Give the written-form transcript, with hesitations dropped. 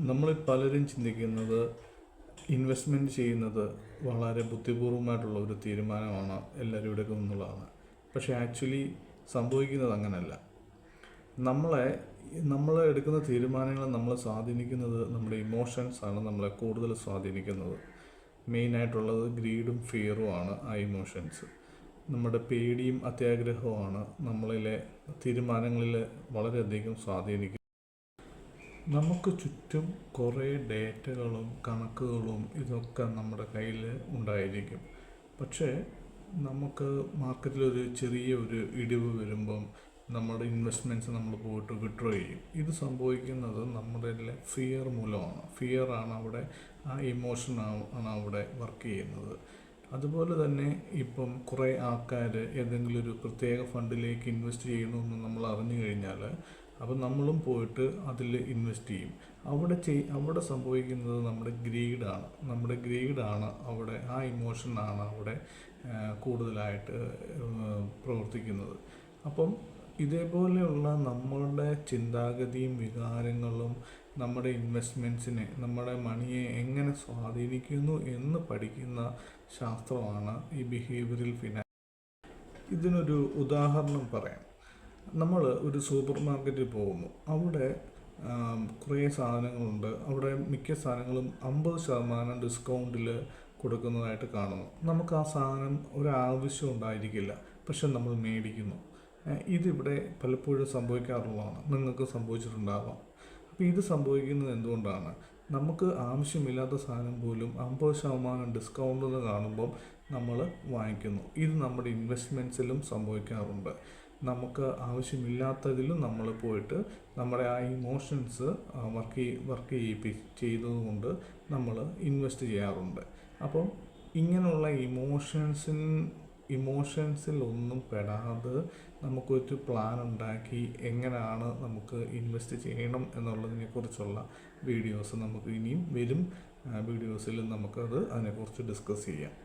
നമ്മൾ പലരും ചിന്തിക്കുന്നത് ഇൻവെസ്റ്റ്മെൻറ്റ് ചെയ്യുന്നത് വളരെ ബുദ്ധിപൂർവമായിട്ടുള്ള ഒരു തീരുമാനമാണ് എല്ലാവരും എടുക്കുന്നത് എന്നുള്ളതാണ്. പക്ഷേ ആക്ച്വലി സംഭവിക്കുന്നത് അങ്ങനെയല്ല. നമ്മൾ എടുക്കുന്ന തീരുമാനങ്ങൾ നമ്മളെ സ്വാധീനിക്കുന്നത് നമ്മുടെ ഇമോഷൻസ് ആണ് നമ്മളെ കൂടുതൽ സ്വാധീനിക്കുന്നത്. മെയിനായിട്ടുള്ളത് ഗ്രീഡും ഫിയറുമാണ് ആ ഇമോഷൻസ്. നമ്മുടെ പേടിയും അത്യാഗ്രഹവുമാണ് നമ്മളിലെ തീരുമാനങ്ങളിൽ വളരെയധികം സ്വാധീനിക്കുന്നത്. നമുക്ക് ചുറ്റും കുറേ ഡേറ്റകളും കണക്കുകളും ഇതൊക്കെ നമ്മുടെ കയ്യിൽ ഉണ്ടായിരിക്കും. പക്ഷേ നമുക്ക് മാർക്കറ്റിലൊരു ചെറിയ ഒരു ഇടിവ് വരുമ്പം നമ്മുടെ ഇൻവെസ്റ്റ്മെൻറ്റ്സ് നമ്മൾ പോയിട്ട് വിഡ്രോ ചെയ്യും. ഇത് സംഭവിക്കുന്നത് നമ്മുടെ ഫിയർ മൂലമാണ്. ഫിയറാണ് അവിടെ, ആ ഇമോഷനാണ് അവിടെ വർക്ക് ചെയ്യുന്നത്. അതുപോലെ തന്നെ ഇപ്പം കുറേ ആൾക്കാർ ഏതെങ്കിലും ഒരു പ്രത്യേക ഫണ്ടിലേക്ക് ഇൻവെസ്റ്റ് ചെയ്യണമെന്ന് നമ്മൾ അറിഞ്ഞു കഴിഞ്ഞാൽ അപ്പം നമ്മളും പോയിട്ട് അതിൽ ഇൻവെസ്റ്റ് ചെയ്യും. അവിടെ സംഭവിക്കുന്നത് നമ്മുടെ ഗ്രീഡാണ് അവിടെ, ആ ഇമോഷനാണ് അവിടെ കൂടുതലായിട്ട് പ്രവർത്തിക്കുന്നത്. അപ്പം ഇതേപോലെയുള്ള നമ്മളുടെ ചിന്താഗതിയും വികാരങ്ങളും നമ്മുടെ ഇൻവെസ്റ്റ്മെൻറ്റ്സിനെ, നമ്മുടെ മണിയെ എങ്ങനെ സ്വാധീനിക്കുന്നു എന്ന് പഠിക്കുന്ന ശാസ്ത്രമാണ് ഈ ബിഹേവിയറൽ ഫിനാൻസ്. ഇതിനൊരു ഉദാഹരണം പറയാം. നമ്മൾ ഒരു സൂപ്പർ മാർക്കറ്റിൽ പോകുന്നു. അവിടെ കുറേ സാധനങ്ങളുണ്ട്. അവിടെ മിക്ക സാധനങ്ങളും 50% ഡിസ്കൗണ്ടിൽ കൊടുക്കുന്നതായിട്ട് കാണുന്നു. നമുക്ക് ആ സാധനം ഒരാവശ്യം ഉണ്ടായിരിക്കില്ല, പക്ഷെ നമ്മൾ മേടിക്കുന്നു. ഇതിവിടെ പലപ്പോഴും സംഭവിക്കാറുള്ളതാണ്. നിങ്ങൾക്ക് സംഭവിച്ചിട്ടുണ്ടാവാം. അപ്പോൾ ഇത് സംഭവിക്കുന്നത് എന്തുകൊണ്ടാണ്? നമുക്ക് ആവശ്യമില്ലാത്ത സാധനം പോലും 50% ഡിസ്കൗണ്ട് എന്ന് കാണുമ്പം നമ്മൾ വാങ്ങിക്കുന്നു. ഇത് നമ്മുടെ ഇൻവെസ്റ്റ്മെൻറ്റ്സിലും സംഭവിക്കാറുണ്ട്. നമുക്ക് ആവശ്യമില്ലാത്തതിലും നമ്മൾ പോയിട്ട് നമ്മുടെ ആ ഇമോഷൻസ് ചെയ്തതുകൊണ്ട് നമ്മൾ ഇൻവെസ്റ്റ് ചെയ്യാറുണ്ട്. അപ്പം ഇങ്ങനെയുള്ള ഇമോഷൻസിൽ ഒന്നും പെടാതെ നമുക്കൊരു പ്ലാൻ ഉണ്ടാക്കി എങ്ങനെയാണ് നമുക്ക് ഇൻവെസ്റ്റ് ചെയ്യണം എന്നുള്ളതിനെക്കുറിച്ചുള്ള വീഡിയോസ് നമുക്ക് ഇനിയും വരും വീഡിയോസിൽ അതിനെക്കുറിച്ച് ഡിസ്കസ് ചെയ്യാം.